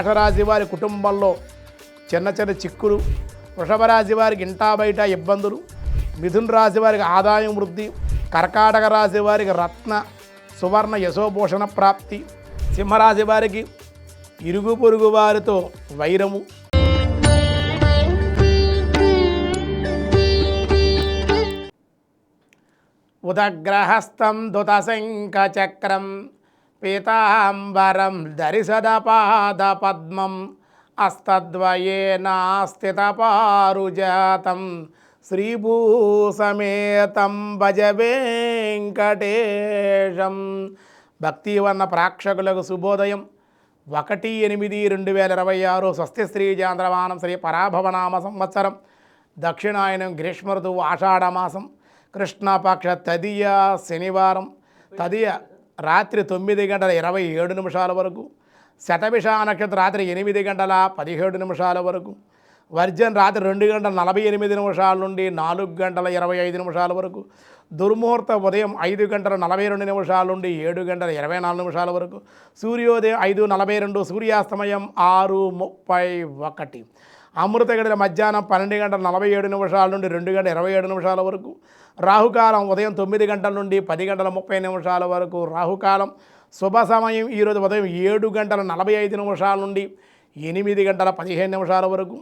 మేషరాశి వారి కుటుంబంలో చిన్న చిన్న చిక్కులు, వృషభ రాశి వారికి ఇంటా బయట ఇబ్బందులు, మిథున రాశి వారికి ఆదాయం వృద్ధి, కర్కాటక రాశి వారికి రత్న సువర్ణ యశోభూషణ ప్రాప్తి, సింహరాశి వారికి ఇరుగు పొరుగు వారితో వైరము, ఉదగ్రహస్థం దుతశంఖచక్రం పీతాంబరం ధరిసదపాద పద్మం అస్తద్వయేన స్థితపారుజాతం శ్రీభూసమేతం భజ వెంకటేశం. భక్తివర్ణ ప్రేక్షకులకు శుభోదయం. 1/8/2026 స్వస్తి శ్రీ చాంద్రమానం శ్రీ పరాభవనామ సంవత్సరం, దక్షిణాయనం గ్రీష్మ ఋతువు ఆషాఢమాసం, కృష్ణపక్ష తదియ శనివారం, తదియ రాత్రి 9:27 వరకు, శతభిష నక్షత్రం రాత్రి 8:17 వరకు, వర్జన్ రాత్రి 2:48 నుండి 4:25 వరకు, దుర్ముహూర్త ఉదయం 5:42 నుండి 7:24 వరకు, సూర్యోదయం 5:42, సూర్యాస్తమయం 6:31, అమృత గడిల మధ్యాహ్నం 12:47 నుండి 2:27 వరకు, రాహుకాలం ఉదయం 9 గంటల నుండి 10:30 వరకు రాహుకాలం. శుభ సమయం ఈరోజు ఉదయం 7:45 నుండి 8:15 వరకు,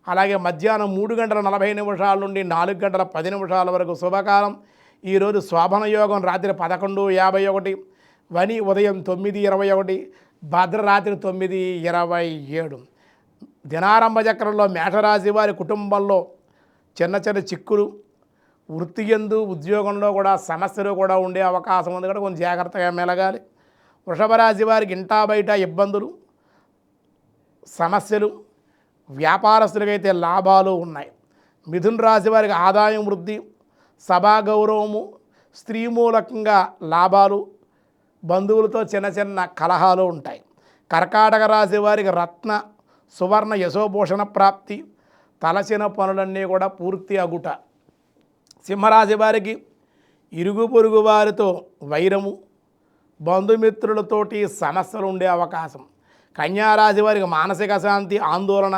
అలాగే మధ్యాహ్నం 3:40 నుండి 4:10 వరకు శుభకాలం. ఈరోజు శోభన యోగం రాత్రి 11:51, వని ఉదయం 9:21, భద్ర రాత్రి 9:27. దినారంభ చక్రంలో మేషరాశి వారి కుటుంబంలో చిన్న చిన్న చిక్కులు, వృత్తి యందు ఉద్యోగంలో కూడా సమస్యలు కూడా ఉండే అవకాశం ఉంది కనుక కొంచెం జాగ్రత్తగా మెలగాలి. వృషభ రాశి వారికి ఇంటా బయట ఇబ్బందులు, సమస్యలు, వ్యాపారస్తులకైతే లాభాలు ఉన్నాయి. మిథున రాశి వారికి ఆదాయం వృద్ధి, సభా గౌరవము, స్త్రీ మూలకంగా లాభాలు, బంధువులతో చిన్న చిన్న కలహాలు ఉంటాయి. కర్కాటక రాశి వారికి రత్న సువర్ణ యశోభూషణ ప్రాప్తి, తలచిన పనులన్నీ కూడా పూర్తి అగుట. సింహరాశి వారికి ఇరుగు పొరుగు వారితో వైరము, బంధుమిత్రులతోటి సమస్యలు ఉండే అవకాశం. కన్యారాశి వారికి మానసిక శాంతి, ఆందోళన,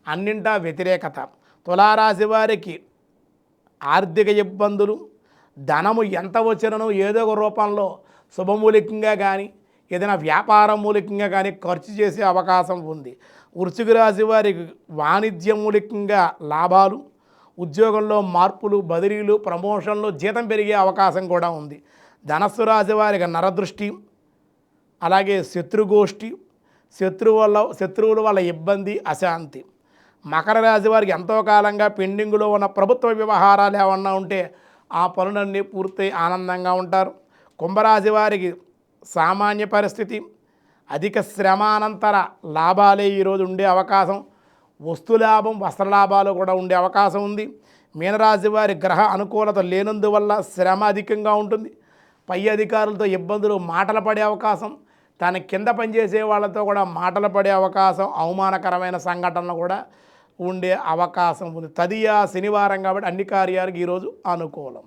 అన్నింటా వ్యతిరేకత. తులారాశి వారికి ఆర్థిక ఇబ్బందులు, ధనము ఎంత వచ్చినను ఏదో ఒక రూపంలో శుభమూలికంగా కానీ ఏదైనా వ్యాపారం మూలికంగా కానీ ఖర్చు చేసే అవకాశం ఉంది. వృశ్చిక రాశి వారికి వాణిజ్య మూలికంగా లాభాలు, ఉద్యోగంలో మార్పులు, బదిలీలు, ప్రమోషన్లు, జీతం పెరిగే అవకాశం కూడా ఉంది. ధనస్సు రాశి వారికి నరదృష్టి, అలాగే శత్రుగోష్ఠి, శత్రువుల వల్ల ఇబ్బంది, అశాంతి. మకర రాశి వారికి ఎంతో కాలంగా పెండింగ్లో ఉన్న ప్రభుత్వ వ్యవహారాలు ఏమన్నా ఉంటే ఆ పనులన్నీ పూర్తి ఆనందంగా ఉంటారు. కుంభరాశి వారికి సామాన్య పరిస్థితి, అధిక శ్రమానంతర లాభాలే ఈరోజు ఉండే అవకాశం. వస్తులాభం, వస్త్రలాభాలు కూడా ఉండే అవకాశం ఉంది. మీనరాశి వారి గ్రహ అనుకూలత లేనందువల్ల శ్రమ అధికంగా ఉంటుంది. పై అధికారులతో ఇబ్బందులు, మాటలు పడే అవకాశం, తన కింద పనిచేసే వాళ్ళతో కూడా మాటలు పడే అవకాశం, అవమానకరమైన సంఘటనలు కూడా ఉండే అవకాశం ఉంది. తదియ శనివారం కాబట్టి అన్ని కార్యాలకు ఈరోజు అనుకూలం.